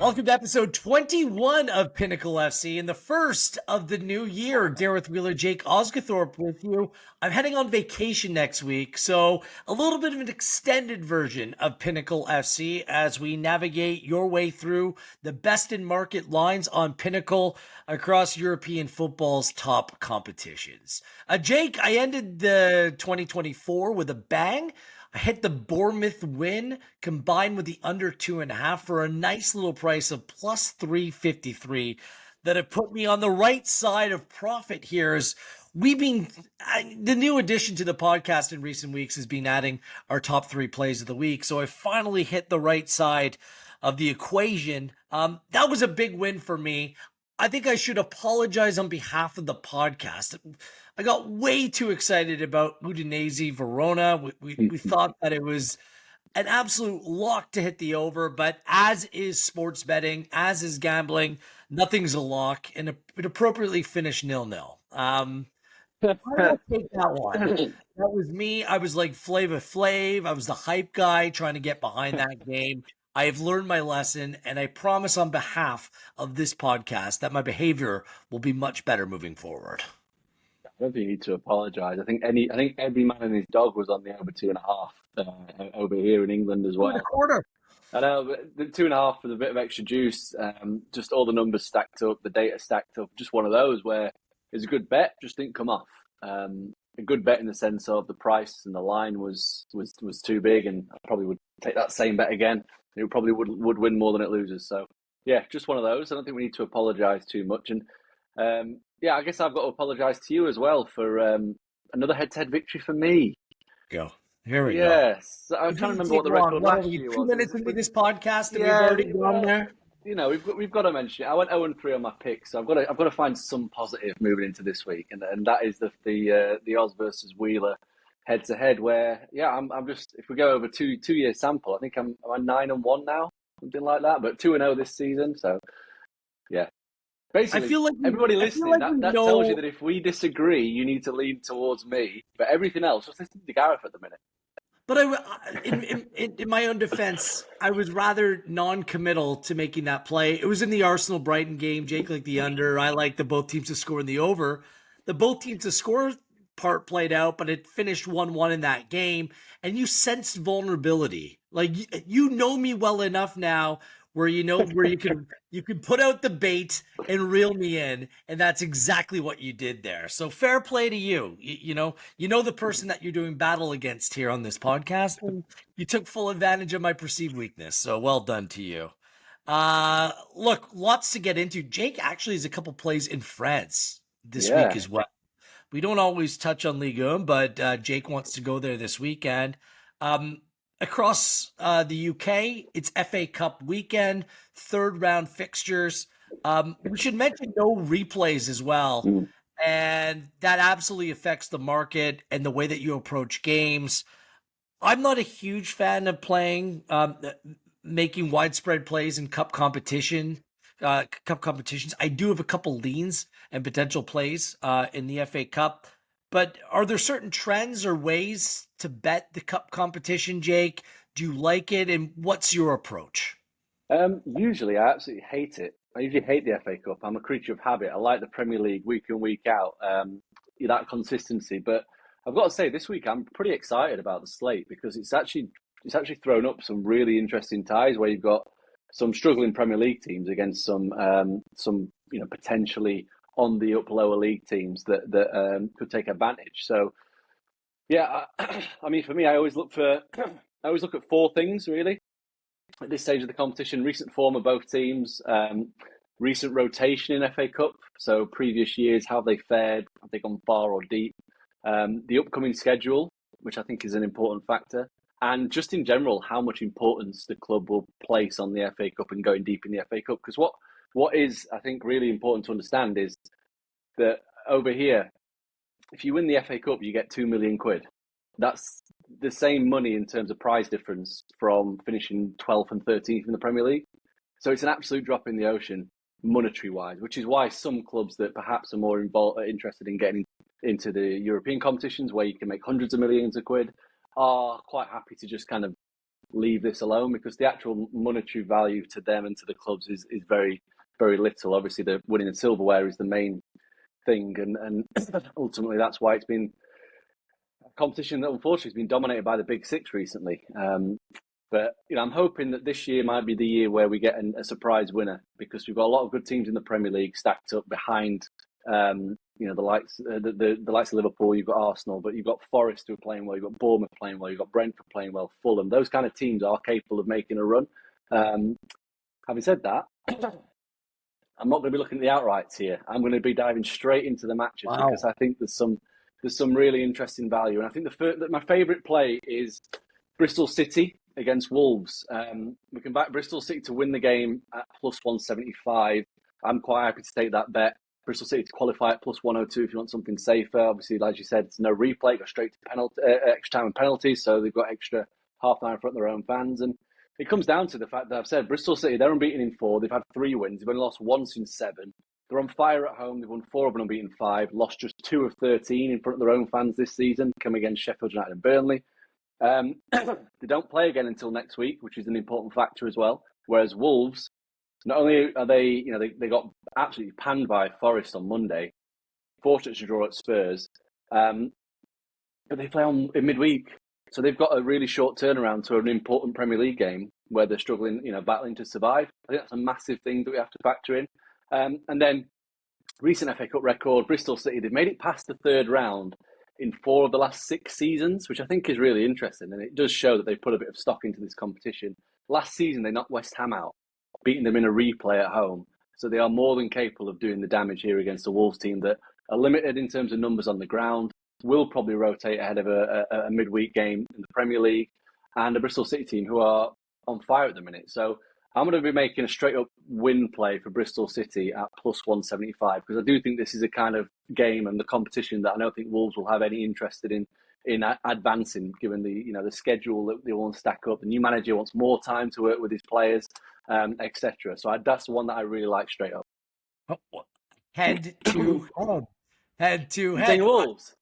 Welcome to episode 21 of Pinnacle FC and the first of the new year. Gareth Wheeler, Jake Osgathorpe with you. I'm heading on vacation next week, so a little bit of an extended version of Pinnacle FC as we navigate your way through the best in market lines on Pinnacle across European football's top competitions. Jake, I ended the 2024 with a bang. I hit the Bournemouth win combined with the under 2.5 for a nice little price of plus 353 that have put me on the right side of profit here. As the new addition to the podcast in recent weeks has been adding our top 3 plays of the week. So I finally hit the right side of the equation. That was a big win for me. I think I should apologize on behalf of the podcast. I got way too excited about Udinese Verona. We thought that it was an absolute lock to hit the over, but as is sports betting, as is gambling, nothing's a lock, and it appropriately finished 0-0. I will take that one. That was me. I was like Flava Flav. I was the hype guy trying to get behind that game. I have learned my lesson, and I promise on behalf of this podcast that my behavior will be much better moving forward. I don't think you need to apologise. I think every man and his dog was on the over 2.5 over here in England as well. 2.25. I know, but the 2.5 with a bit of extra juice. Just all the numbers stacked up, the data stacked up. Just one of those where it's a good bet, just didn't come off. A good bet in the sense of the price and the line was too big, and I probably would take that same bet again. It probably would win more than it loses. So, yeah, just one of those. I don't think we need to apologise too much. And, I guess I've got to apologise to you as well for another head-to-head victory for me. Go. Here we go. Yes. I'm trying to remember what the record last year was. 2 minutes into this podcast and we've already gone there. You know, we've got to mention it. I went 0-3 on my picks, so I've got to find some positive moving into this week, and that is the Oz versus Wheeler head-to-head, where I'm just, if we go over two-year sample, I think I'm 9-1 now, something like that, but 2-0 this season. So yeah, basically, I feel like everybody listening, that tells you that if we disagree, you need to lean towards me. But everything else, just listen to Gareth at the minute. But in my own defense, I was rather non-committal to making that play. It was in the Arsenal-Brighton game. Jake liked the under. I liked the both teams to score in the over. The both teams to score part played out, but it finished 1-1 in that game. And you sensed vulnerability. Like, you know me well enough now where you can put out the bait and reel me in, and that's exactly what you did there. So fair play to you. You know the person that you're doing battle against here on this podcast, and you took full advantage of my perceived weakness. So well done to you. Look, lots to get into. Jake actually has a couple plays in France this week as well. We don't always touch on Liga, but Jake wants to go there this weekend. Across the UK, it's FA Cup weekend, third round fixtures. We should mention no replays as well. And that absolutely affects the market and the way that you approach games. I'm not a huge fan of making widespread plays in cup competitions. I do have a couple leans and potential plays in the FA Cup. But are there certain trends or ways to bet the cup competition, Jake? Do you like it? And what's your approach? Usually, I absolutely hate it. I usually hate the FA Cup. I'm a creature of habit. I like the Premier League week in, week out, that consistency. But I've got to say, this week I'm pretty excited about the slate because it's actually thrown up some really interesting ties where you've got some struggling Premier League teams against some potentially on the up lower league teams that could take advantage. So, I mean, for me, I always look at 4 things really at this stage of the competition: recent form of both teams, recent rotation in FA Cup. So previous years, how they fared, have they gone far or deep? The upcoming schedule, which I think is an important factor, and just in general, how much importance the club will place on the FA Cup and going deep in the FA Cup. Because what is, I think, really important to understand is that over here, if you win the FA Cup, you get 2 million quid. That's the same money in terms of prize difference from finishing 12th and 13th in the Premier League. So it's an absolute drop in the ocean, monetary-wise, which is why some clubs that perhaps are more interested in getting into the European competitions, where you can make hundreds of millions of quid, are quite happy to just kind of leave this alone, because the actual monetary value to them and to the clubs is very, very little. Obviously, the winning the silverware is the main thing, and ultimately that's why it's been a competition that unfortunately has been dominated by the big six recently. But I'm hoping that this year might be the year where we get a surprise winner, because we've got a lot of good teams in the Premier League stacked up behind, the likes the likes of Liverpool. You've got Arsenal, but you've got Forest who are playing well. You've got Bournemouth playing well. You've got Brentford playing well. Fulham. Those kind of teams are capable of making a run. Having said that, I'm not going to be looking at the outrights here. I'm going to be diving straight into the matches because I think there's some really interesting value. And I think my favourite play is Bristol City against Wolves. We can back Bristol City to win the game at plus 175. I'm quite happy to take that bet. Bristol City to qualify at plus 102 if you want something safer. Obviously, as you said, it's no replay, go straight to extra time and penalties, so they've got extra half an hour in front of their own fans. And it comes down to the fact that I've said Bristol City, they're unbeaten in 4. They've had 3 wins. They've only lost once in 7. They're on fire at home. They've won 4 of an unbeaten 5, lost just 2 of 13 in front of their own fans this season, come against Sheffield United and Burnley. They don't play again until next week, which is an important factor as well. Whereas Wolves, not only are they got absolutely panned by Forest on Monday, fortunate to draw at Spurs, but they play in midweek. So they've got a really short turnaround to an important Premier League game where they're struggling, battling to survive. I think that's a massive thing that we have to factor in. And then recent FA Cup record, Bristol City, they've made it past the 3rd round in 4 of the last 6 seasons, which I think is really interesting. And it does show that they've put a bit of stock into this competition. Last season, they knocked West Ham out, beating them in a replay at home. So they are more than capable of doing the damage here against a Wolves team that are limited in terms of numbers on the ground, will probably rotate ahead of a midweek game in the Premier League, and a Bristol City team who are on fire at the minute. So I'm going to be making a straight up win play for Bristol City at plus 175, because I do think this is a kind of game and the competition that I don't think Wolves will have any interest in advancing, given the schedule that they want to stack up. The new manager wants more time to work with his players, etc. So that's the one that I really like straight up. Head to head. Wolves.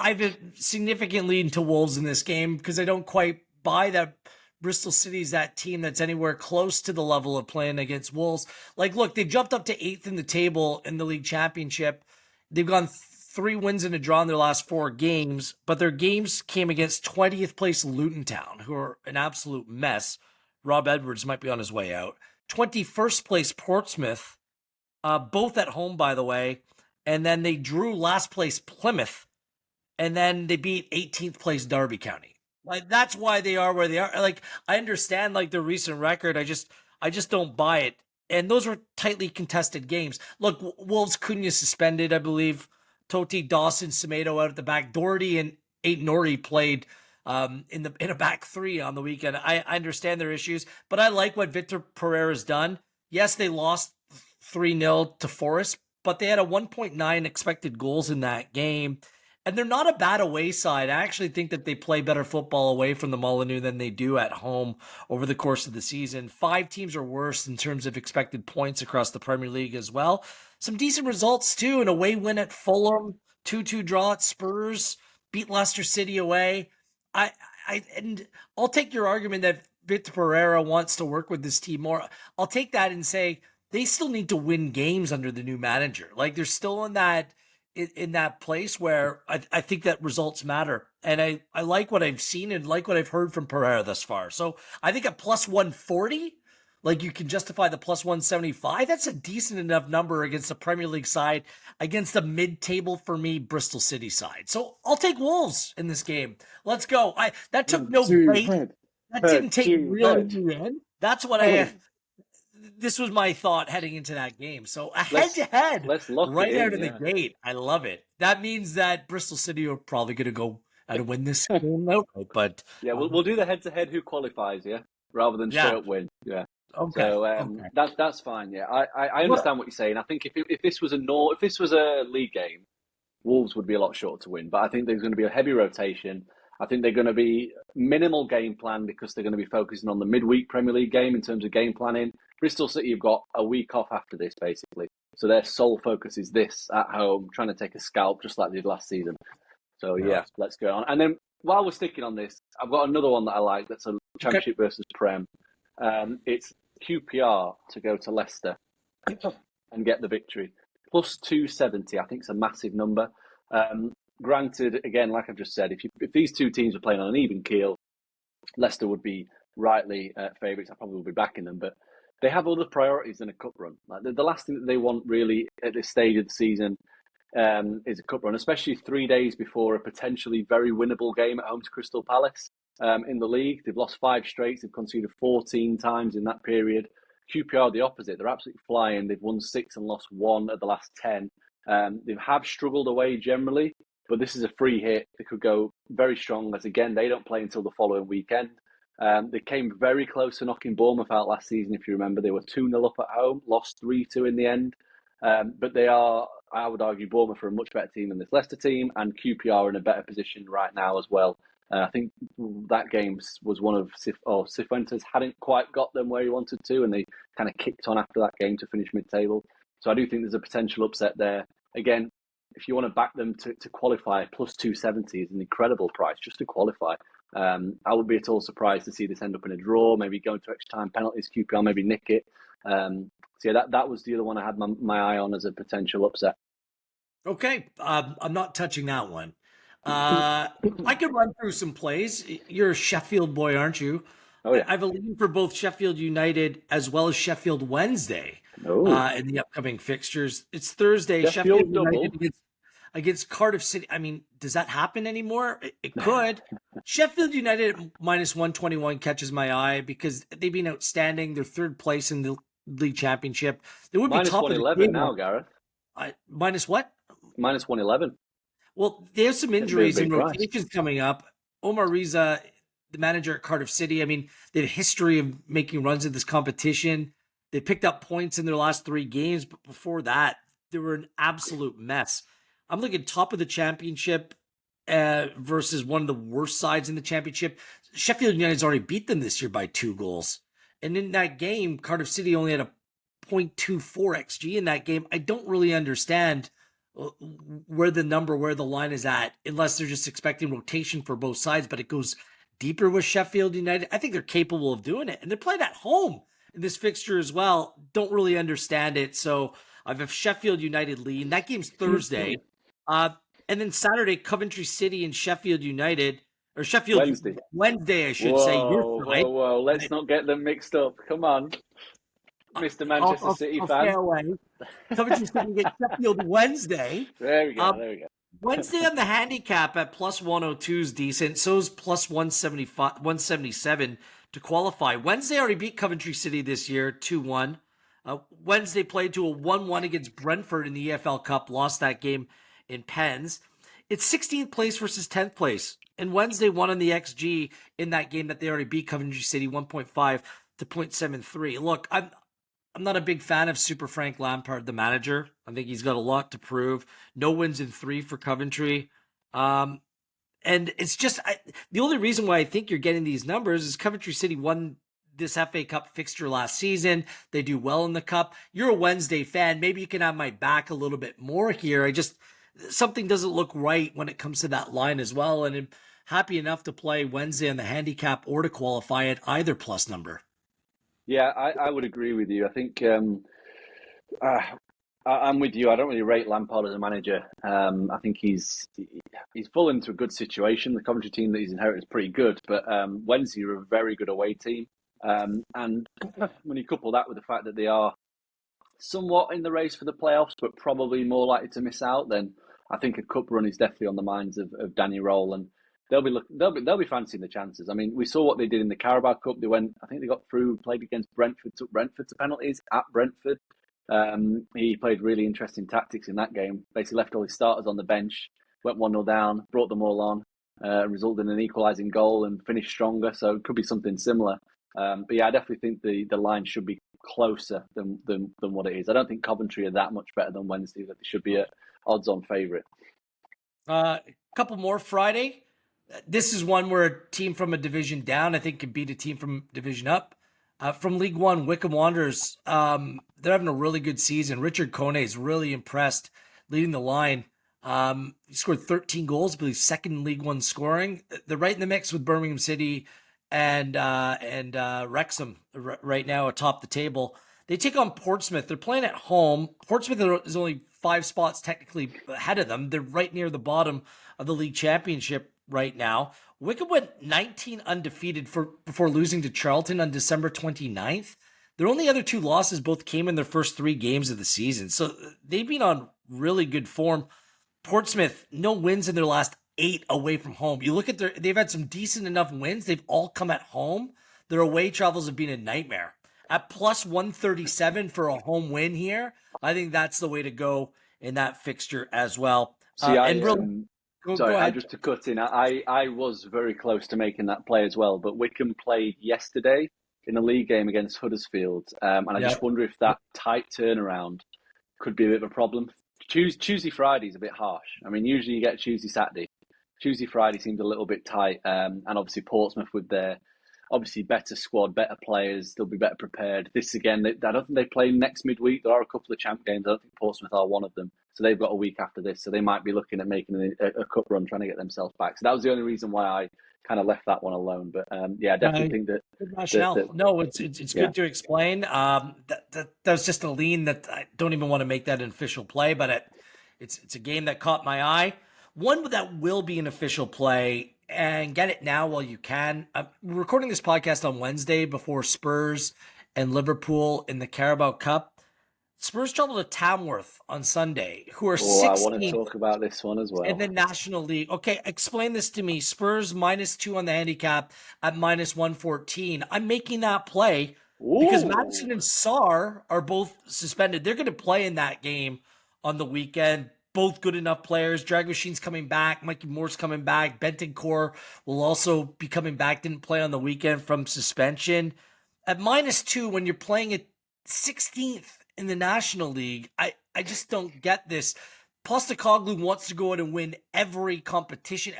I've significantly leaned to Wolves in this game because I don't quite buy that Bristol City's that team that's anywhere close to the level of playing against Wolves. Like, look, they jumped up to 8th in the table in the league championship. They've gone 3 wins and a draw in their last 4 games, but their games came against 20th place Luton Town, who are an absolute mess. Rob Edwards might be on his way out. 21st place Portsmouth, both at home, by the way. And then they drew last place Plymouth. And then they beat 18th place Derby County. Like, that's why they are where they are. Like, I understand like their recent record. I just don't buy it. And those were tightly contested games. Look, Wolves Cunha suspended, I believe. Totti, Dawson, Semedo out at the back. Doherty and Aït-Nouri played in a back 3 on the weekend. I understand their issues, but I like what Victor Pereira's done. Yes, they lost 3-0 to Forest, but they had a 1.9 expected goals in that game. And they're not a bad away side. I actually think that they play better football away from the Molineux than they do at home over the course of the season. 5 teams are worse in terms of expected points across the Premier League as well. Some decent results too. An away win at Fulham, 2-2 draw at Spurs, beat Leicester City away. And I'll take your argument that Victor Pereira wants to work with this team more. I'll take that and say they still need to win games under the new manager. Like, they're still in that place where I think that results matter. And I like what I've seen and like what I've heard from Pereira thus far. So I think at plus 140, like, you can justify the plus 175. That's a decent enough number against a Premier League side, against a mid-table, for me, Bristol City side. So I'll take Wolves in this game. Let's go. That took no bait. That didn't take real in. That's what this was my thought heading into that game. So a head-to-head right out of the gate. I love it. That means that Bristol City are probably going to go and win this game outright. But yeah, we'll do the head-to-head who qualifies, rather than straight up win. Yeah. Okay. So that's fine. Yeah, I understand what you're saying. I think if this was a league game, Wolves would be a lot shorter to win. But I think there's going to be a heavy rotation. I think they're going to be minimal game plan because they're going to be focusing on the midweek Premier League game in terms of game planning. Bristol City have got a week off after this, basically. So their sole focus is this at home, trying to take a scalp just like they did last season. So, let's go on. And then while we're sticking on this, I've got another one that I like that's a Championship versus Prem. It's QPR to go to Leicester and get the victory. Plus 270, I think it's a massive number. Granted, again, like I've just said, if these two teams are playing on an even keel, Leicester would be rightly favourites. I probably will be backing them, but they have other priorities than a cup run. Like the last thing that they want really at this stage of the season is a cup run, especially 3 days before a potentially very winnable game at home to Crystal Palace in the league. They've lost 5 straight. They've conceded 14 times in that period. QPR the opposite. They're absolutely flying. They've won 6 and lost 1 of the last 10. They have struggled away generally, but this is a free hit. They could go very strong as, again, they don't play until the following weekend. They came very close to knocking Bournemouth out last season, if you remember. They were 2-0 up at home, lost 3-2 in the end. But they are, I would argue, Bournemouth are a much better team than this Leicester team, and QPR are in a better position right now as well. I think that game was one of Cifuentes hadn't quite got them where he wanted to, and they kind of kicked on after that game to finish mid-table. So I do think there's a potential upset there. Again, if you want to back them to qualify, plus 270 is an incredible price just to qualify. I would be at all surprised to see this end up in a draw, maybe going to extra time penalties, QPR maybe nick it. So yeah, that was the other one I had my eye on as a potential upset. Okay, I'm not touching that one. I could run through some plays. You're a Sheffield boy, aren't you? Oh, yeah. I have a lean for both Sheffield United as well as Sheffield Wednesday in the upcoming fixtures. It's Thursday. Sheffield United against Cardiff City. I mean, does that happen anymore? It could. Sheffield United at minus 121 catches my eye because they've been outstanding. They're third place in the league championship. They would be minus top 111 now, Gareth. Minus what? Minus 111. Well, they have some injuries and rotations coming up. Omar Riza, the manager at Cardiff City, I mean, they have a history of making runs in this competition. They picked up points in their last 3 games, but before that, they were an absolute mess. I'm looking top of the championship versus one of the worst sides in the championship. Sheffield United's already beat them this year by 2 goals. And in that game, Cardiff City only had a 0.24 XG in that game. I don't really understand where the line is at, unless they're just expecting rotation for both sides, but it goes deeper with Sheffield United. I think they're capable of doing it, and they're playing at home in this fixture as well. Don't really understand it. So I have Sheffield United lead. That game's Thursday. And then Saturday, Coventry City and Sheffield United, or Sheffield Wednesday, I should say. Whoa. Let's not get them mixed up. Come on. Mr. Manchester City fan. Coventry City against Sheffield Wednesday. There we go. Wednesday on the handicap at plus 102 is decent. So is plus 177 to qualify. Wednesday already beat Coventry City this year, 2-1. Wednesday played to a 1-1 against Brentford in the EFL Cup, lost that game in pens. It's 16th place versus 10th place. And Wednesday won on the XG in that game that they already beat Coventry City, 1.5 to 0.73. Look, I'm not a big fan of Super Frank Lampard, the manager. I think he's got a lot to prove. No wins in 3 for Coventry. And it's just the only reason why I think you're getting these numbers is Coventry City won this FA Cup fixture last season. They do well in the Cup. You're a Wednesday fan. Maybe you can have my back a little bit more here. Something doesn't look right when it comes to that line as well. And I'm happy enough to play Wednesday on the handicap or to qualify at either plus number. Yeah, I would agree with you. I think I'm with you. I don't really rate Lampard as a manager. I think he's fallen into a good situation. The Coventry team that he's inherited is pretty good, but Wednesday are a very good away team. And when you couple that with the fact that they are somewhat in the race for the playoffs, but probably more likely to miss out, then I think a cup run is definitely on the minds of Danny Roll, and they'll be fancying the chances. I mean, we saw what they did in the Carabao Cup. I think they got through, played against Brentford, took Brentford to penalties at Brentford. He played really interesting tactics in that game. Basically left all his starters on the bench, went 1-0 down, brought them all on, resulted in an equalising goal and finished stronger. So it could be something similar. But yeah, I definitely think the line should be closer than what it is. I don't think Coventry are that much better than Wednesday, that they should be a odds-on favourite. A couple more Friday. This is one where a team from a division down, I think, can beat a team from division up. From League One, Wycombe Wanderers, they're having a really good season. Richard Kone is really impressed, leading the line. He scored 13 goals, but he's second in League One scoring. They're right in the mix with Birmingham City and Wrexham right now atop the table. They take on Portsmouth. They're playing at home. Portsmouth is only 5 spots technically ahead of them. They're right near the bottom of the league championship right now. Wycombe went 19 undefeated before losing to Charlton on December 29th. Their only other 2 losses both came in their first 3 games of the season. So they've been on really good form. Portsmouth, no wins in their last 8 away from home. You look at they've had some decent enough wins. They've all come at home. Their away travels have been a nightmare. At plus 137 for a home win here, I think that's the way to go in that fixture as well. See, And really, go sorry, ahead. just to cut in, I was very close to making that play as well, but Wycombe played yesterday in a league game against Huddersfield, and I just wonder if that tight turnaround could be a bit of a problem. Tuesday, Friday is a bit harsh. I mean, usually you get Tuesday, Saturday. Tuesday, Friday seemed a little bit tight, and obviously Portsmouth with their obviously better squad, better players, they'll be better prepared. This again, I don't think they play next midweek. There are a couple of champ games. I don't think Portsmouth are one of them. So they've got a week after this. So they might be looking at making a cup run, trying to get themselves back. So that was the only reason why I kind of left that one alone. But I definitely think that. Good rationale. No, it's good to explain. That was just a lean that I don't even want to make that an official play, but it's a game that caught my eye. One that will be an official play, and get it now while you can. We're recording this podcast on Wednesday before Spurs and Liverpool in the Carabao Cup. Spurs travel to Tamworth on Sunday, who are 16th. I want to talk about this one as well. In the National League. Okay, explain this to me. Spurs -2 on the handicap at -114. I'm making that play because Maddison and Sarr are both suspended. They're going to play in that game on the weekend. Both good enough players. Drag Machine's coming back. Mikey Moore's coming back. Bentancur will also be coming back. Didn't play on the weekend from suspension. At -2, when you're playing at 16th in the National League, I just don't get this. Postecoglou wants to go out and win every competition.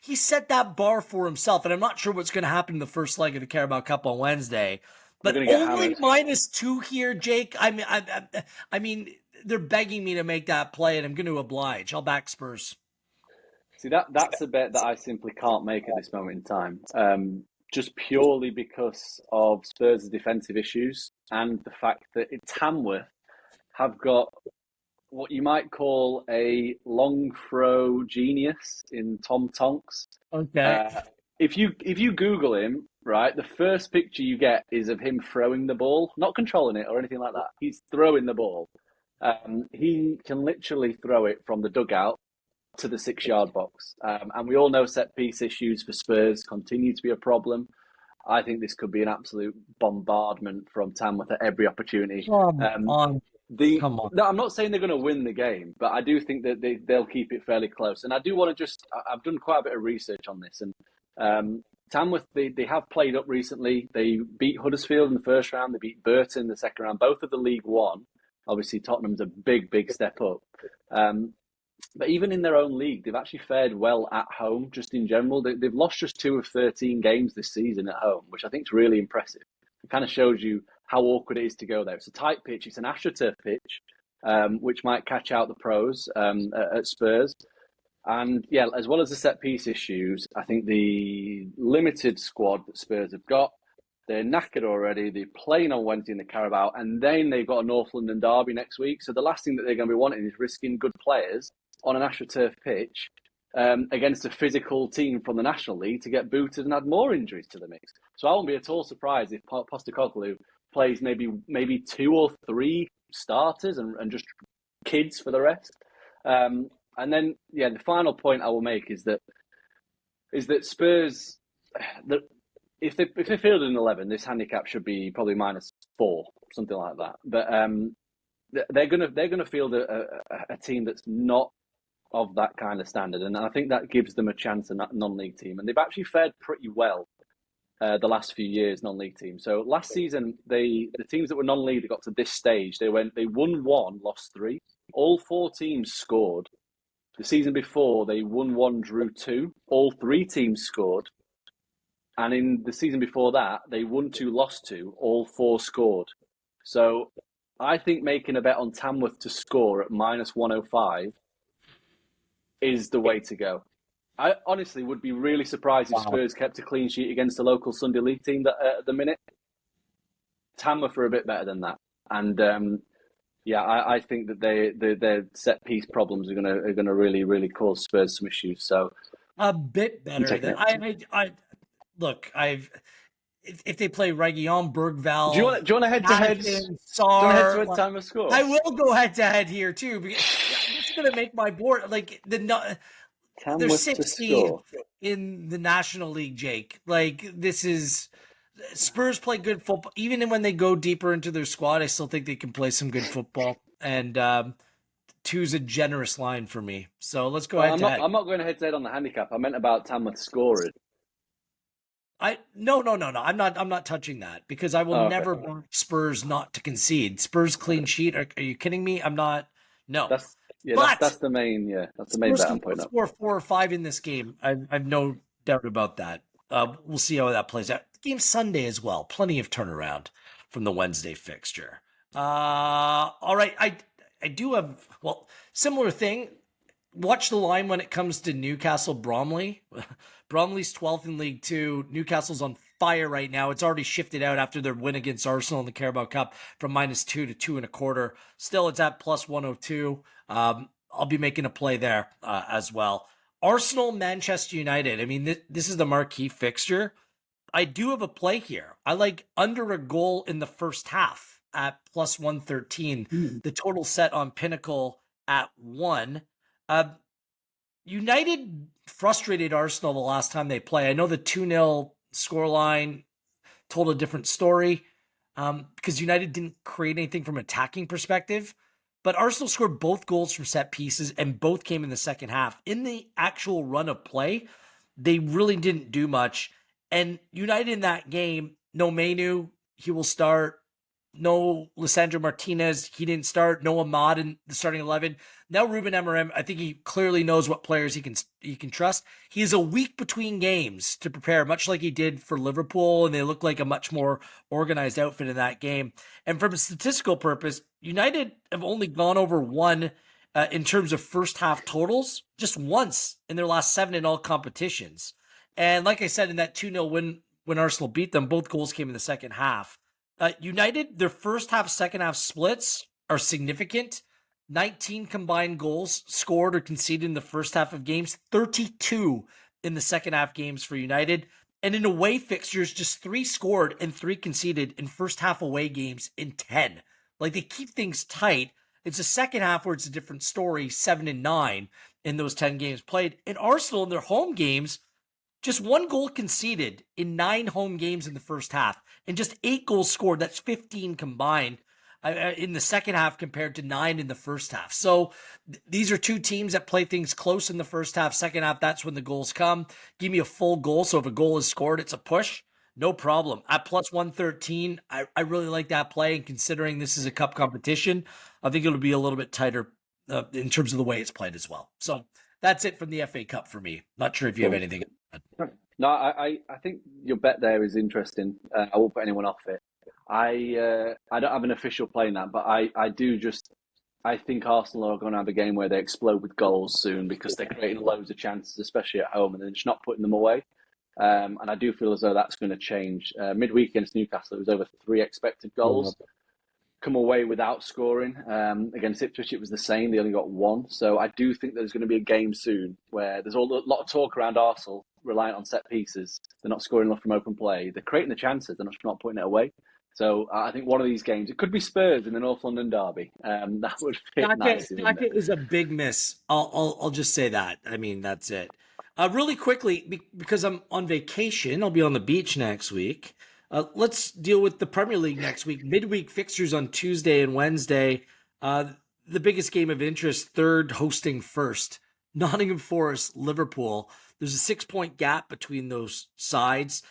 He set that bar for himself, and I'm not sure what's going to happen in the first leg of the Carabao Cup on Wednesday. But only -2 here, Jake. I mean, they're begging me to make that play, and I'm going to oblige. I'll back Spurs. See, that's a bet that I simply can't make at this moment in time. Just purely because of Spurs' defensive issues and the fact that Tamworth have got what you might call a long throw genius in Tom Tonks. Okay. If you Google him, right, the first picture you get is of him throwing the ball, not controlling it or anything like that. He's throwing the ball. He can literally throw it from the dugout to the 6-yard box. And we all know set-piece issues for Spurs continue to be a problem. I think this could be an absolute bombardment from Tamworth at every opportunity. Come on. No, I'm not saying they're going to win the game, but I do think that they'll keep it fairly close. And I do want to I've done quite a bit of research on this. And Tamworth, they have played up recently. They beat Huddersfield in the first round. They beat Burton in the second round. Both of the League One. Obviously, Tottenham's a big, big step up. But even in their own league, they've actually fared well at home, just in general. They've lost just 2 of 13 games this season at home, which I think is really impressive. It kind of shows you how awkward it is to go there. It's a tight pitch. It's an AstroTurf pitch, which might catch out the pros at Spurs. And yeah, as well as the set-piece issues, I think the limited squad that Spurs have got, they're knackered already. They're playing on Wednesday in the Carabao, and then they've got a North London derby next week. So the last thing that they're going to be wanting is risking good players on an AstroTurf pitch against a physical team from the National League to get booted and add more injuries to the mix. So I won't be at all surprised if Postecoglou plays maybe 2 or 3 starters and just kids for the rest. And then, the final point I will make is that Spurs, if they fielded an 11, this handicap should be probably -4, something like that. But they're gonna field a team that's not of that kind of standard, and I think that gives them a chance in that non-league team. And they've actually fared pretty well the last few years, non-league teams. So last season, the teams that were non-league that got to this stage, they won 1, lost 3. All 4 teams scored. The season before, they won 1, drew 2. All 3 teams scored. And in the season before that, they won 2, lost 2. All 4 scored. So I think making a bet on Tamworth to score at -105 is the way to go. I honestly would be really surprised if Wow. Spurs kept a clean sheet against the local Sunday League team that at the minute. Tamworth are a bit better than that, and yeah, I think that their set piece problems are gonna really cause Spurs some issues. So A bit I'm better taking than it. I look. If they play Region, Do you Bergval, want a head to head? Do Madison, you want a head to Sar, head like, time of score? I will go head to head here too. Because this is going to make my board like they're Tamworth to 16th score. in the National League, Jake. Like this is Spurs play good football. Even when they go deeper into their squad, I still think they can play some good football. And two's a generous line for me. So let's go Well, head to head. I'm not going head to head on the handicap. I meant about Tamworth scoring. No. I'm not touching that because I will Oh, okay. never want Spurs not to concede. Spurs clean sheet. Are you kidding me? I'm not. No. That's But the main that's the main Spurs bet can I'm putting up. score 4 or 5 in this game. I've no doubt about that. We'll see how that plays out. The game's Sunday as well. Plenty of turnaround from the Wednesday fixture. All right. I do have similar thing. Watch the line when it comes to Newcastle Bromley. Bromley's 12th in League Two. Newcastle's on fire right now. It's already shifted out after their win against Arsenal in the Carabao Cup from -2 to 2.25. Still, it's at +102. I'll be making a play there as well. Arsenal, Manchester United. I mean, this is the marquee fixture. I do have a play here. I like under a goal in the first half at +113. The total set on Pinnacle at 1. United frustrated Arsenal the last time they play. I know the 2-0 scoreline told a different story because United didn't create anything from an attacking perspective. But Arsenal scored both goals from set pieces and both came in the second half. In the actual run of play, they really didn't do much. And United in that game, no Menu, he will start. No Lisandro Martinez, he didn't start. No Ahmad in the starting 11. Now Ruben Amorim, I think he clearly knows what players he can trust. He has a week between games to prepare, much like he did for Liverpool, and they look like a much more organized outfit in that game. And from a statistical purpose, United have only gone over 1 in terms of first half totals just once in their last 7 in all competitions. And like I said, in that 2-0 win when Arsenal beat them, both goals came in the second half. United, their first half, second half splits are significant. 19 combined goals scored or conceded in the first half of games, 32 in the second half games for United. And in away fixtures, just 3 scored and 3 conceded in first half away games in 10. Like they keep things tight. It's a second half where it's a different story, 7 and 9 in those 10 games played. And Arsenal in their home games, just 1 goal conceded in 9 home games in the first half, and just 8 goals scored. That's 15 combined in the second half compared to 9 in the first half. So these are 2 teams that play things close in the first half. Second half, that's when the goals come. Give me a full goal. So if a goal is scored, it's a push. No problem. At +113, I really like that play. And considering this is a cup competition, I think it'll be a little bit tighter in terms of the way it's played as well. So that's it from the FA Cup for me. Not sure if you have anything. No, I think your bet there is interesting. I won't put anyone off it. I don't have an official play in that, but I think Arsenal are going to have a game where they explode with goals soon because they're creating loads of chances, especially at home, and they're just not putting them away. And I do feel as though that's going to change. Midweek against Newcastle, it was over 3 expected goals. Come away without scoring. Against Ipswich, it was the same. They only got 1. So I do think there's going to be a game soon where there's a lot of talk around Arsenal reliant on set pieces. They're not scoring enough from open play. They're creating the chances. They're not putting it away. So I think one of these games, it could be Spurs in the North London derby. That would fit nicely. Saka is a big miss. I'll just say that. I mean, that's it. Really quickly, because I'm on vacation, I'll be on the beach next week. Let's deal with the Premier League next week. Midweek fixtures on Tuesday and Wednesday. The biggest game of interest, third hosting first. Nottingham Forest, Liverpool. There's a 6-point gap between those sides.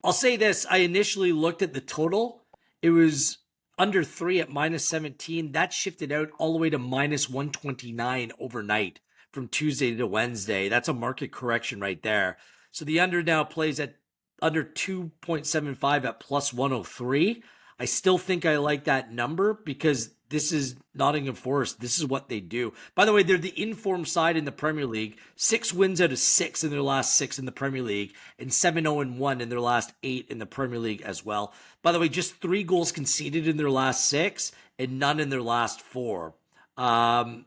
I'll say this. I initially looked at the total. It was under 3 at -17. That shifted out all the way to -129 overnight from Tuesday to Wednesday. That's a market correction right there. So the under now plays at under 2.75 at +103. I still think I like that number because this is Nottingham Forest. This is what they do. By the way, they're the informed side in the Premier League. 6 wins out of 6 in their last 6 in the Premier League, and 7-0-1 in their last 8 in the Premier League as well. By the way, just 3 goals conceded in their last 6 and none in their last 4. And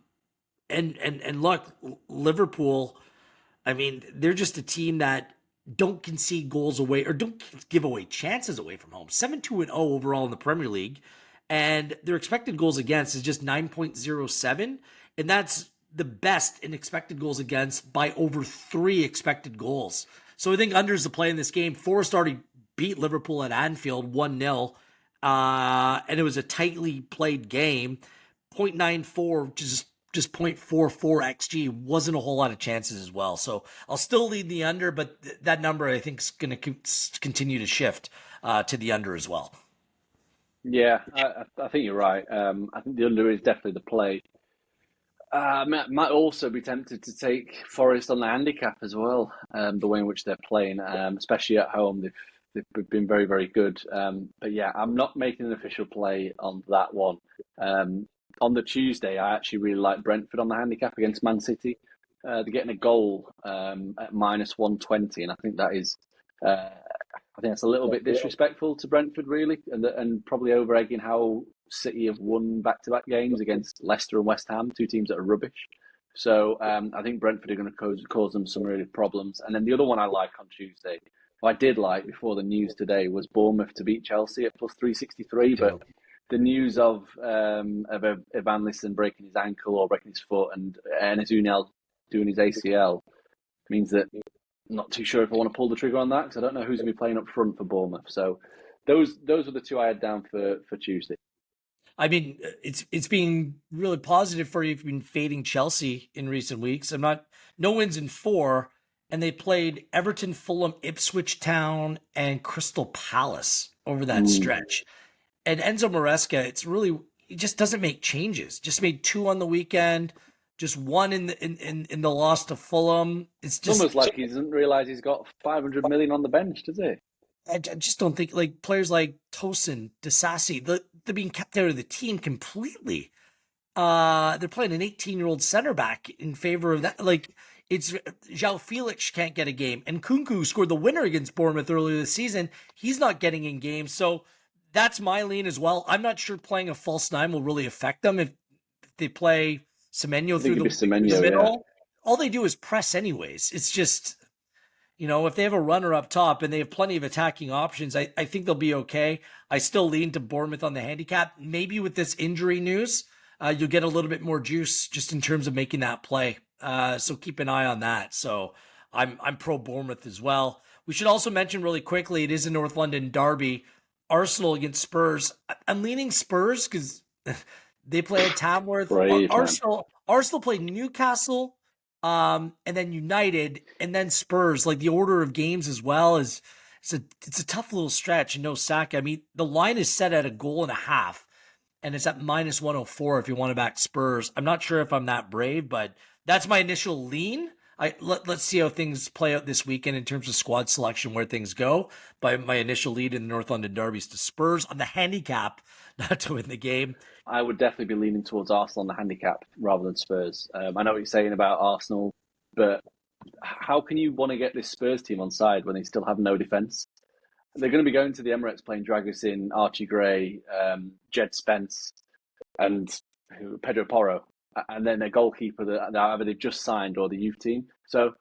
look, Liverpool, I mean, they're just a team that don't concede goals away or don't give away chances away from home. 7-2-0 overall in the Premier League, and their expected goals against is just 9.07, and that's the best in expected goals against by over 3 expected goals. So I think unders the play in this game. Forest already beat Liverpool at Anfield 1-0, and it was a tightly played game. 0.94, which is just 0.44 XG, wasn't a whole lot of chances as well. So I'll still lead the under, but that number I think is going to continue to shift to the under as well. Yeah, I think you're right. I think the under is definitely the play. Might also be tempted to take Forest on the handicap as well. The way in which they're playing, especially at home, they've been very, very good. But yeah, I'm not making an official play on that one. On the Tuesday, I actually really like Brentford on the handicap against Man City. They're getting a goal at -120, and I think that is, I think that's a little bit disrespectful to Brentford, really, and probably over-egging how City have won back-to-back games against Leicester and West Ham, 2 teams that are rubbish. So I think Brentford are going to cause them some really problems. And then the other one I like on Tuesday, I did like before the news today, was Bournemouth to beat Chelsea at +363, but the news of Evan Lisson breaking his ankle or breaking his foot and Enes Unal doing his ACL means that I'm not too sure if I want to pull the trigger on that because I don't know who's going to be playing up front for Bournemouth. So those were the 2 I had down for Tuesday. I mean, it's been really positive for you if you've been fading Chelsea in recent weeks. No wins in 4, and they played Everton, Fulham, Ipswich Town, and Crystal Palace over that stretch. And Enzo Maresca, he just doesn't make changes. Just made 2 on the weekend, just 1 in the loss to Fulham. It's just almost like he doesn't realise he's got 500 million on the bench, does he? I just don't think like players like Tosin, Disasi, they're being kept out of the team completely. They're playing an 18-year-old center back in favor of that. Like it's João Felix can't get a game, and Kunku scored the winner against Bournemouth earlier this season. He's not getting in games, so that's my lean as well. I'm not sure playing a false 9 will really affect them if they play Semenyo through the middle. Yeah. All they do is press anyways. It's just, if they have a runner up top and they have plenty of attacking options, I think they'll be okay. I still lean to Bournemouth on the handicap. Maybe with this injury news, you'll get a little bit more juice just in terms of making that play. So keep an eye on that. So I'm pro Bournemouth as well. We should also mention really quickly, it is a North London derby. Arsenal against Spurs. I'm leaning Spurs because they play at Tamworth. Arsenal played Newcastle, and then United, and then Spurs. Like the order of games as well it's a tough little stretch. And no Saka. I mean, the line is set at 1.5 goals, and it's at -104 if you want to back Spurs. I'm not sure if I'm that brave, but that's my initial lean. Let's see how things play out this weekend in terms of squad selection, where things go. But my initial lead in the North London derbies to Spurs on the handicap, not to win the game. I would definitely be leaning towards Arsenal on the handicap rather than Spurs. I know what you're saying about Arsenal, but how can you want to get this Spurs team on side when they still have no defence? They're going to be going to the Emirates playing Dragusin, Archie Gray, Jed Spence, and Pedro Porro. And then their goalkeeper that either they've just signed or the youth team. So,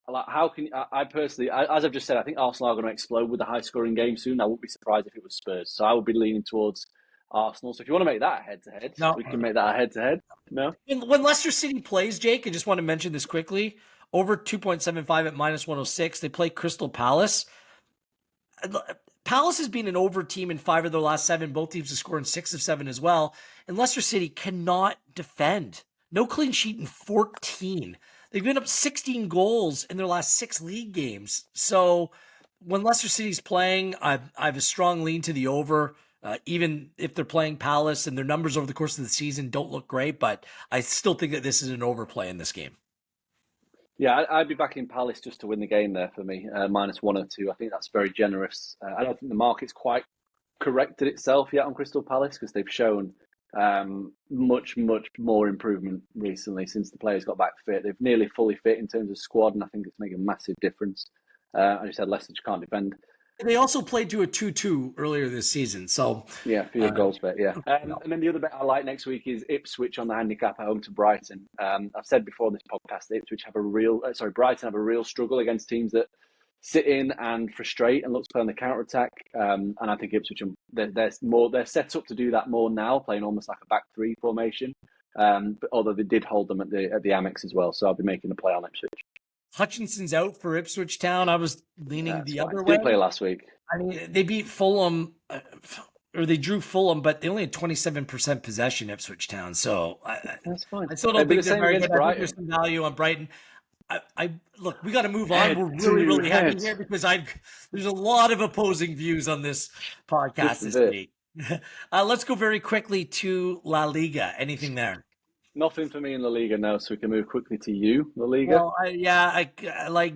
how can I personally, as I've just said, I think Arsenal are going to explode with a high-scoring game soon. I wouldn't be surprised if it was Spurs. So I would be leaning towards Arsenal. So if you want to make that head-to-head, we can make that a head-to-head. No? When Leicester City plays, Jake, I just want to mention this quickly. Over 2.75 at -106. They play Crystal Palace. Palace has been an over team in 5 of their last 7. Both teams have scored in 6 of 7 as well. And Leicester City cannot defend. No clean sheet in 14. They've been up 16 goals in their last 6 league games. So when Leicester City's playing, I have a strong lean to the over, even if they're playing Palace and their numbers over the course of the season don't look great. But I still think that this is an overplay in this game. Yeah, I'd be backing Palace just to win the game there for me, -102. I think that's very generous. I don't think the market's quite corrected itself yet on Crystal Palace because they've shown much more improvement recently since the players got back fit. They've nearly fully fit in terms of squad, and I think it's making a massive difference. I just said Leicester can't defend. They also played to a 2-2 earlier this season. So yeah, for your goals bet, yeah. And then the other bet I like next week is Ipswich on the handicap at home to Brighton. I've said before on this podcast that Brighton have a real struggle against teams that sit in and frustrate and look to play on the counter attack. And I think Ipswich they're set up to do that more now, playing almost like a back three formation. But although they did hold them at the Amex as well, so I'll be making a play on Ipswich. Hutchinson's out for Ipswich Town. I was leaning the other way. Didn't play last week. I mean, they beat Fulham, or they drew Fulham, but they only had 27% possession, Ipswich Town. So that's fine. I still don't think they're very good. I think there's some value on Brighton. Look, we got to move on. We're really heavy here because there's a lot of opposing views on this podcast this week. Let's go very quickly to La Liga. Anything there? Nothing for me in La Liga now, so we can move quickly to you, La Liga. Well, I like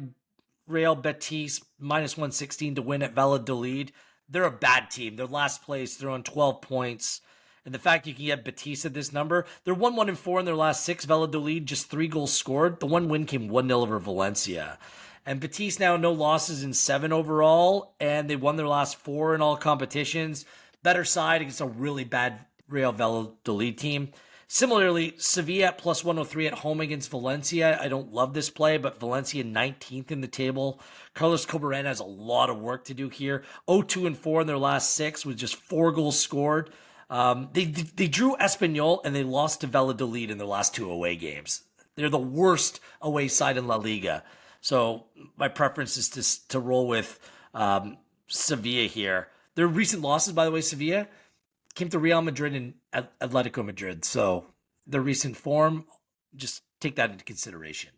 Real Betis -116 to win at Valladolid. They're a bad team. They're last place. They're on 12 points. And the fact you can get Betis at this number, they're 1-1-4 in their last 6. Valladolid, just 3 goals scored. The one win came 1-0 over Valencia. And Betis now no losses in 7 overall, and they won their last 4 in all competitions. Better side against a really bad Real Valladolid team. Similarly, Sevilla at +103 at home against Valencia. I don't love this play, but Valencia 19th in the table. Carlos Corberán has a lot of work to do here. 0-2-4 in their last 6 with just 4 goals scored. They drew Espanyol and they lost to Valladolid in their last 2 away games. They're the worst away side in La Liga. So my preference is to roll with Sevilla here. Their recent losses, by the way, Sevilla came to Real Madrid and Atletico Madrid. So their recent form, just take that into consideration.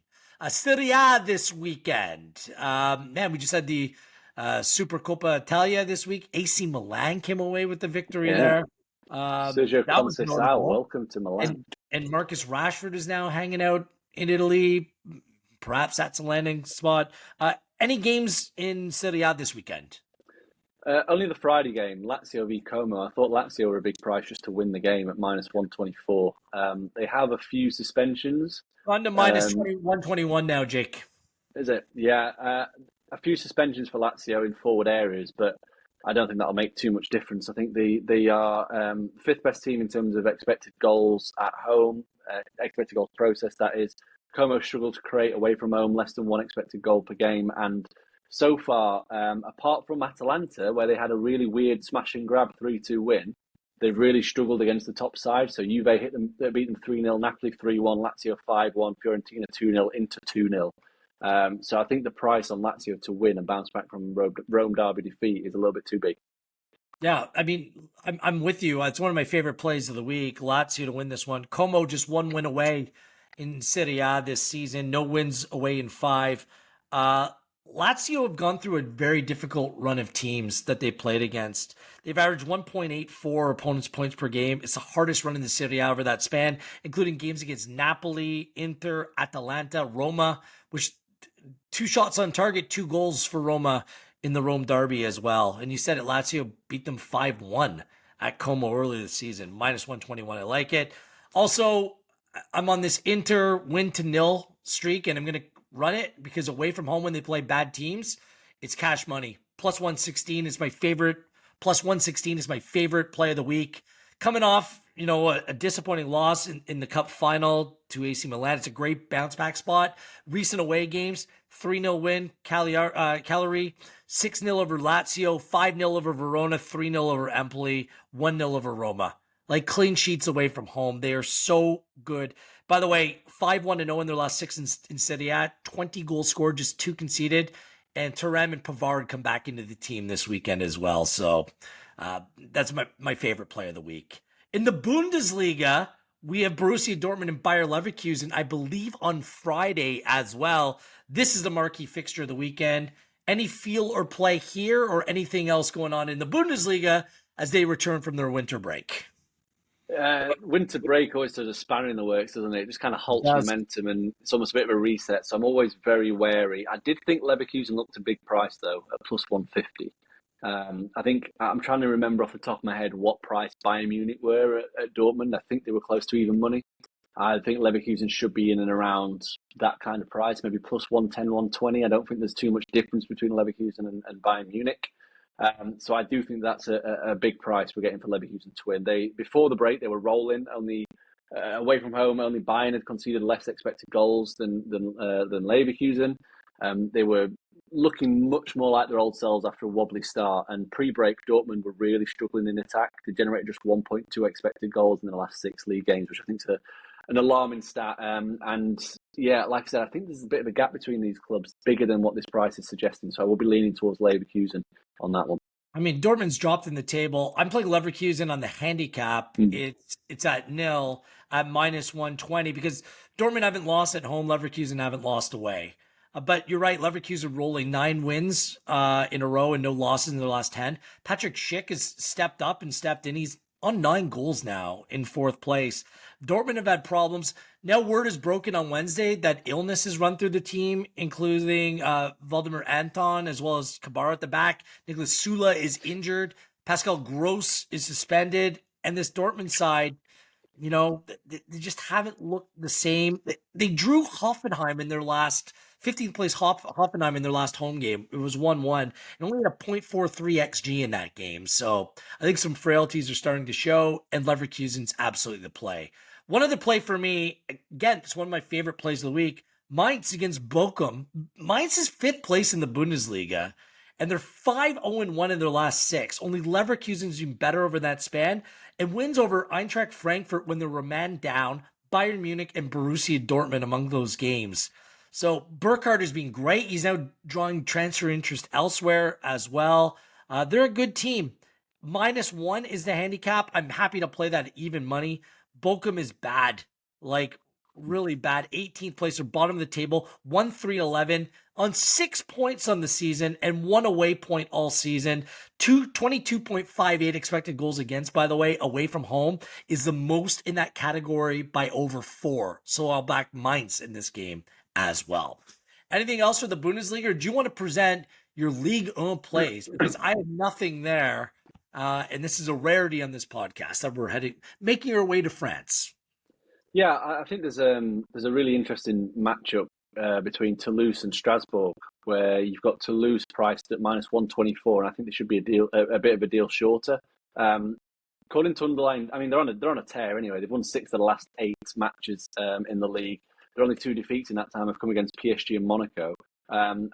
Serie A this weekend. We just had the Supercoppa Italia this week. AC Milan came away with the victory there. Sergio Conceição, welcome to Milan. And Marcus Rashford is now hanging out in Italy. Perhaps that's a landing spot. Any games in Serie A this weekend? Only the Friday game, Lazio v Como. I thought Lazio were a big price just to win the game at -124. They have a few suspensions. On to -121 now, Jake. Is it? Yeah. A few suspensions for Lazio in forward areas, but I don't think that'll make too much difference. I think they are 5th best team in terms of expected goals at home, expected goals process, that is. Como struggled to create away from home, less than 1 expected goal per game, and so far, apart from Atalanta, where they had a really weird smash and grab 3-2 win, they've really struggled against the top side. So Juve beat them 3-0, Napoli 3-1, Lazio 5-1, Fiorentina 2-0, Inter 2-0. So I think the price on Lazio to win and bounce back from Rome derby defeat is a little bit too big. Yeah, I mean, I'm with you. It's one of my favorite plays of the week. Lazio to win this one. Como just 1 win away in Serie A this season. No wins away in 5. Lazio have gone through a very difficult run of teams that they played against. They've averaged 1.84 opponents' points per game. It's the hardest run in the Serie A over that span, including games against Napoli, Inter, Atalanta, Roma, which 2 shots on target, 2 goals for Roma in the Rome derby as well. And you said it, Lazio beat them 5-1 at Como earlier this season, -121. I like it. Also, I'm on this Inter win-to-0 streak, and I'm going to run it because away from home when they play bad teams, it's cash money. +116 is my favorite. +116 is my favorite play of the week. Coming off, a disappointing loss in the cup final to AC Milan. It's a great bounce back spot. Recent away games, 3-0 win, Cagliari, 6-0 over Lazio, 5-0 over Verona, 3-0 over Empoli, 1-0 over Roma. Like clean sheets away from home. They are so good. By the way, 5-1-0 in their last 6 in Serie A, 20 goals scored, just 2 conceded. And Thuram and Pavard come back into the team this weekend as well. So that's my favorite play of the week. In the Bundesliga, we have Borussia Dortmund and Bayer Leverkusen, I believe, on Friday as well. This is the marquee fixture of the weekend. Any feel or play here or anything else going on in the Bundesliga as they return from their winter break? Winter break always does a spanner in the works, doesn't it? It just kind of halts momentum and it's almost a bit of a reset. So I'm always very wary. I did think Leverkusen looked a big price though at +150. I think I'm trying to remember off the top of my head what price Bayern Munich were at Dortmund. I think they were close to even money. I think Leverkusen should be in and around that kind of price, maybe plus 110, 120. I don't think there's too much difference between Leverkusen and Bayern Munich. So I do think that's a big price we're getting for Leverkusen to win. Before the break, they were rolling. Only away from home, only Bayern had conceded less expected goals than Leverkusen. They were looking much more like their old selves after a wobbly start. And pre-break, Dortmund were really struggling in attack. They generated just 1.2 expected goals in the last 6 league games, which I think is an alarming stat. And yeah, like I said, I think there's a bit of a gap between these clubs, bigger than what this price is suggesting. So I will be leaning towards Leverkusen on that one. I mean, Dortmund's dropped in the table. I'm playing Leverkusen on the handicap. It's at nil at minus 120 because Dortmund haven't lost at home. Leverkusen haven't lost away. But you're right. Leverkusen rolling 9 wins in a row and no losses in the last 10. Patrick Schick has stepped up and stepped in. He's on 9 goals now in 4th place. Dortmund have had problems. Now word is broken on Wednesday that illness has run through the team, including Vladimir Anton as well as Kabar at the back. Niklas Sula is injured. Pascal Gross is suspended. And this Dortmund side, you know, they just haven't looked the same. They drew Hoffenheim in their last 15th place Hoffenheim in their last home game. It was 1-1 and only had a 0.43 XG in that game. So I think some frailties are starting to show, and Leverkusen's absolutely the play. One other play for me, again, it's one of my favorite plays of the week. Mainz against Bochum. Mainz is 5th place in the Bundesliga, and they're 5-0-1 in their last 6. Only Leverkusen's been better over that span, and wins over Eintracht Frankfurt when they were man down, Bayern Munich and Borussia Dortmund among those games. So Burkhardt has been great. He's now drawing transfer interest elsewhere as well. They're a good team. -1 is the handicap. I'm happy to play that at even money. Bochum is bad, like really bad. 18th place or bottom of the table, 1-3-11 on 6 points on the season and 1 away point all season. 22.58 expected goals against, by the way, away from home is the most in that category by over 4. So I'll back Mainz in this game as well. Anything else for the Bundesliga, or do you want to present your Ligue 1 plays? Because I have nothing there. And this is a rarity on this podcast that we're making our way to France. Yeah, I think there's a really interesting matchup between Toulouse and Strasbourg, where you've got Toulouse priced at -124, and I think there should be a bit of a deal shorter. According to underlying, I mean they're on a tear anyway. They've won 6 of the last 8 matches in the league. Their only 2 defeats in that time have come against PSG and Monaco. And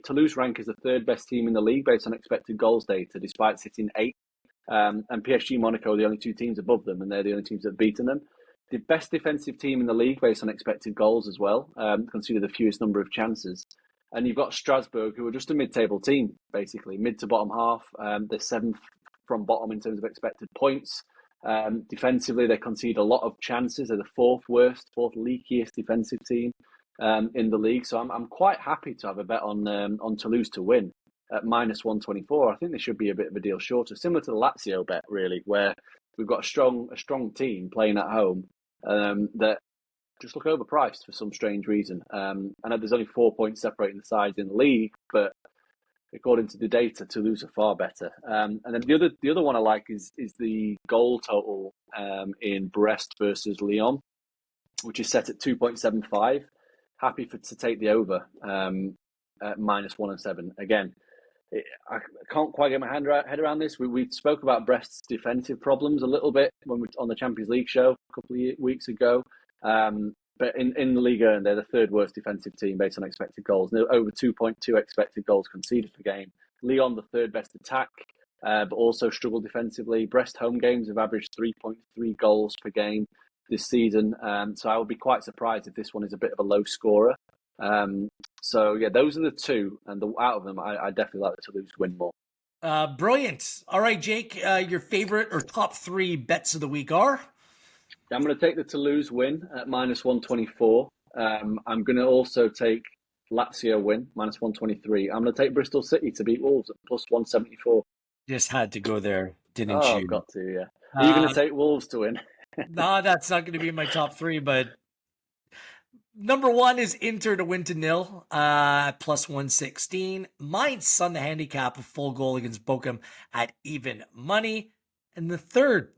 Toulouse rank as the 3rd best team in the league based on expected goals data, despite sitting 8th. And PSG, Monaco are the only 2 teams above them, and they're the only teams that have beaten them. The best defensive team in the league based on expected goals as well, consider the fewest number of chances. And you've got Strasbourg, who are just a mid-table team, basically, mid to bottom half. They're 7th from bottom in terms of expected points. Defensively, they concede a lot of chances. They're the 4th leakiest defensive team in the league. So I'm quite happy to have a bet on Toulouse to win at -124. I think there should be a bit of a deal shorter, similar to the Lazio bet, really, where we've got a strong team playing at home that just look overpriced for some strange reason. I know there's only 4 points separating the sides in the league, but according to the data, Toulouse are far better. And then the other one I like is the goal total in Brest versus Lyon, which is set at 2.75. Happy to take the over at -107. Again, I can't quite get my head around this. We spoke about Brest's defensive problems a little bit when we on the Champions League show a couple of weeks ago. But in the Liga, they're the 3rd worst defensive team based on expected goals. They're over 2.2 expected goals conceded per game. Lyon, the 3rd best attack, but also struggle defensively. Brest home games have averaged 3.3 goals per game this season. So I would be quite surprised if this one is a bit of a low scorer. So yeah, those are the 2, and out of them, I definitely like the Toulouse to win more. Brilliant. All right, Jake, your favorite or top 3 bets of the week are? I'm going to take the Toulouse win at -124. I'm going to also take Lazio win, -123. I'm going to take Bristol City to beat Wolves at +174. Just had to go there, didn't you? Oh, got to, yeah. Are you going to take Wolves to win? No, that's not going to be my top 3, but Number one is Inter to win to nil, plus 116. Mainz on the handicap, a full goal against Bochum at even money. And the third,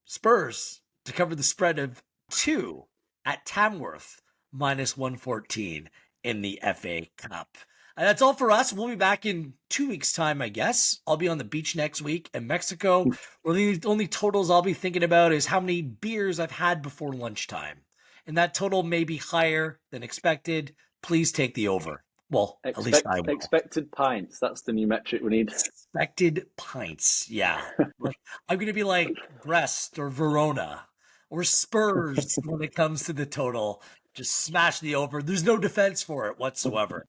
Spurs to cover the spread of 2 at Tamworth, minus 114 in the FA Cup. That's all for us. We'll be back in 2 weeks' time, I guess. I'll be on the beach next week in Mexico. Well, the only totals I'll be thinking about is how many beers I've had before lunchtime. And that total may be higher than expected. Please take the over. Well, at least I will. Expected pints. That's the new metric we need. Expected pints. Yeah. I'm going to be like Brest or Verona or Spurs when it comes to the total. Just smash the over. There's no defense for it whatsoever.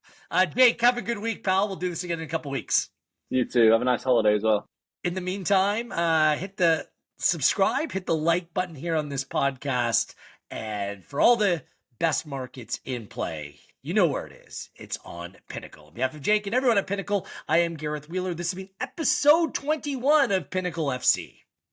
Jake, have a good week, pal. We'll do this again in a couple weeks. You too. Have a nice holiday as well. In the meantime, hit the subscribe, hit the like button here on this podcast. And for all the best markets in play, you know where it is. It's on Pinnacle. On behalf of Jake and everyone at Pinnacle, I am Gareth Wheeler. This has been episode 21 of Pinnacle FC.